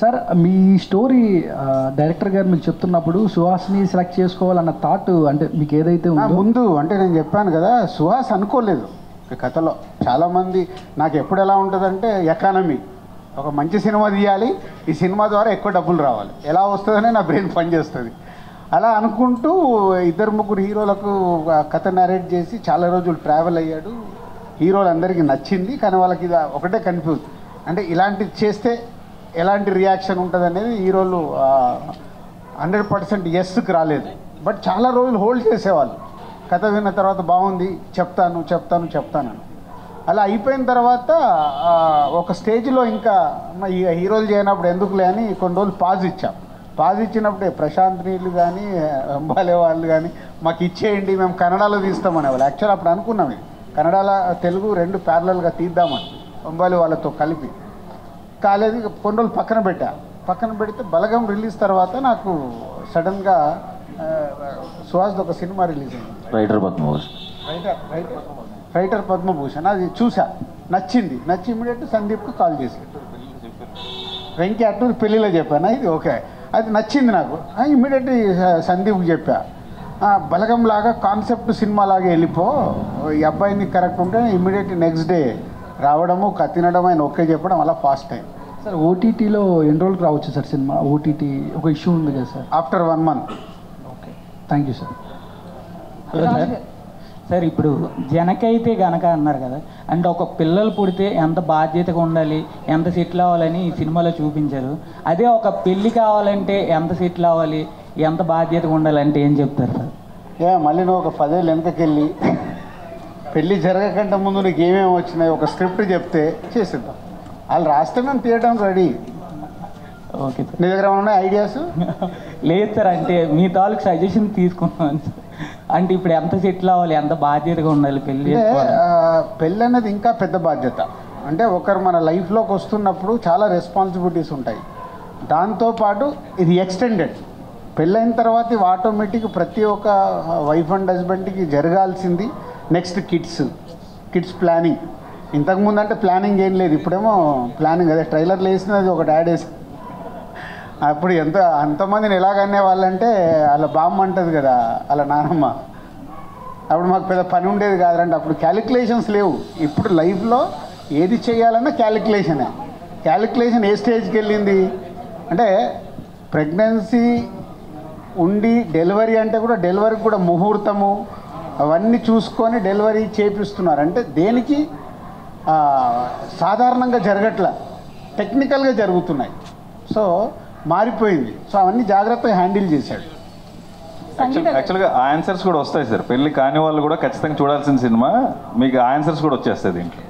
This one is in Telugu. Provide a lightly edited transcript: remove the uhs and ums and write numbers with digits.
సార్ మీ స్టోరీ డైరెక్టర్ గారు మీకు చెప్తున్నప్పుడు సుహాస్ని సెలెక్ట్ చేసుకోవాలన్న థాట్ అంటే మీకు ఏదైతే ముందు అంటే నేను చెప్పాను కదా, సుహాస్ అనుకోలేదు ఈ కథలో. చాలామంది నాకు ఎప్పుడు ఎలా ఉంటుందంటే ఎకానమీ, ఒక మంచి సినిమా తీయాలి, ఈ సినిమా ద్వారా ఎక్కువ డబ్బులు రావాలి, ఎలా వస్తుందనే నా బ్రెయిన్ పనిచేస్తుంది. అలా అనుకుంటూ 2-3 హీరోలకు కథ నరేట్ చేసి చాలా రోజులు ట్రావెల్ అయ్యాడు. హీరోలు అందరికీ నచ్చింది, కానీ వాళ్ళకి ఇది ఒకటే కన్ఫ్యూజ్, అంటే ఇలాంటిది చేస్తే ఎలాంటి రియాక్షన్ ఉంటుంది అనేది హీరోలు 100% ఎస్కి రాలేదు. బట్ చాలా రోజులు హోల్డ్ చేసేవాళ్ళు, కథ విన్న తర్వాత బాగుంది చెప్తాను. అలా అయిపోయిన తర్వాత ఒక స్టేజ్లో ఇంకా ఈ హీరోలు చేయనప్పుడు ఎందుకులే అని కొన్ని రోజులు పాజ్ ఇచ్చినప్పుడే ప్రశాంత్ నీళ్ళు కానీ అంబాలే వాళ్ళు కానీ మాకు ఇచ్చేయండి, మేము కన్నడలో తీస్తామనేవాళ్ళు. యాక్చువల్ అప్పుడు అనుకున్నాం ఇది కన్నడలో తెలుగు 2 ప్యారలల్గా తీద్దామని అంబాలి వాళ్ళతో కలిపి. కాలేదు, కొన్ని రోజులు పక్కన పెడితే బలగం రిలీజ్ తర్వాత నాకు సడన్గా సుహాస్ది ఒక సినిమా రిలీజ్ అయింది, రైటర్ పద్మభూషణ్. అది చూసా, నచ్చి ఇమీడియట్ సందీప్కి కాల్ చేసి వెంకీ అట్టూరి పెళ్ళిలో చెప్పాను ఇది ఓకే, అది నచ్చింది నాకు. ఇమీడియట్ సందీప్కి చెప్పా, బలగం లాగా కాన్సెప్ట్ సినిమా లాగా వెళ్ళిపో, ఈ అబ్బాయిని కరెక్ట్ ఉంటే ఇమీడియట్ నెక్స్ట్ డే రావడము తినడం ఆయన ఓకే చెప్పడం అలా ఫాస్ట్ టైం. సార్ ఓటీటీలో ఎన్ని రోజులకు రావచ్చు సార్ సినిమా? ఓటీటీ ఒక ఇష్యూ ఉంది కదా sir, after 1 month. Okay, thank you sir. Hello sir, ఇప్పుడు జనకైతే గనక అన్నారు కదా, అంటే ఒక పిల్లలు పుడితే ఎంత బాధ్యతగా ఉండాలి, ఎంత సెటిల్ అవ్వాలని ఈ సినిమాలో చూపించారు. అదే ఒక పెళ్ళి కావాలంటే ఎంత సెటిల్ అవ్వాలి, ఎంత బాధ్యతగా ఉండాలంటే ఏం చెప్తారు సార్? మళ్ళీ నువ్వు ఒక 10 ఏళ్ళు వెనకకెళ్ళి పెళ్ళి జరగకంటే ముందు నీకు ఏమేమి వచ్చినాయి ఒక స్క్రిప్ట్ చెప్తే చేసేద్దాం. వాళ్ళు రాస్తే మేము తీయడానికి రెడీ. Okay sir. నీ దగ్గర ఉన్నాయి ఐడియాస్? లేదు సార్, అంటే మీ తాలూకు సజెషన్ తీసుకున్నాను సార్. అంటే ఇప్పుడు ఎంత సెటిల్ అవ్వాలి, ఎంత బాధ్యతగా ఉండాలి పెళ్ళి అనేది ఇంకా పెద్ద బాధ్యత. అంటే ఒకరు మన లైఫ్లోకి వస్తున్నప్పుడు చాలా రెస్పాన్సిబిలిటీస్ ఉంటాయి. దాంతోపాటు ఇది ఎక్స్టెండెడ్. పెళ్ళైన తర్వాత ఇవి ఆటోమేటిక్ ప్రతి ఒక్క వైఫ్ అండ్ హస్బెండ్కి జరగాల్సింది. Next kids planning. ఇంతకుముందు అంటే ప్లానింగ్ ఏం లేదు, ఇప్పుడేమో ప్లానింగ్. అదే ట్రైలర్లు వేసినది ఒక డాడ్ వేసి, అప్పుడు అంతమందిని ఎలాగనే వాళ్ళంటే అలా బామ్మ అంటుంది కదా అలా నానమ్మ. అప్పుడు మాకు పెద్ద పని ఉండేది కాదంటే, అప్పుడు క్యాలిక్యులేషన్స్ లేవు. ఇప్పుడు లైఫ్లో ఏది చేయాలన్నా క్యాలిక్యులేషన్ ఏ స్టేజ్కి వెళ్ళింది అంటే, ప్రెగ్నెన్సీ ఉండి డెలివరీ అంటే కూడా డెలివరీకి కూడా ముహూర్తము అవన్నీ చూసుకొని డెలివరీ చేపిస్తున్నారు. అంటే దేనికి సాధారణంగా జరగట్లా, టెక్నికల్గా జరుగుతున్నాయి. సో మారిపోయింది. సో అవన్నీ జాగ్రత్తగా హ్యాండిల్ చేశాడు. యాక్చువల్గా ఆన్సర్స్ కూడా వస్తాయి సార్. పెళ్ళి కాని వాళ్ళు కూడా ఖచ్చితంగా చూడాల్సిన సినిమా, మీకు ఆన్సర్స్ కూడా వచ్చేస్తాయి దీంట్లో.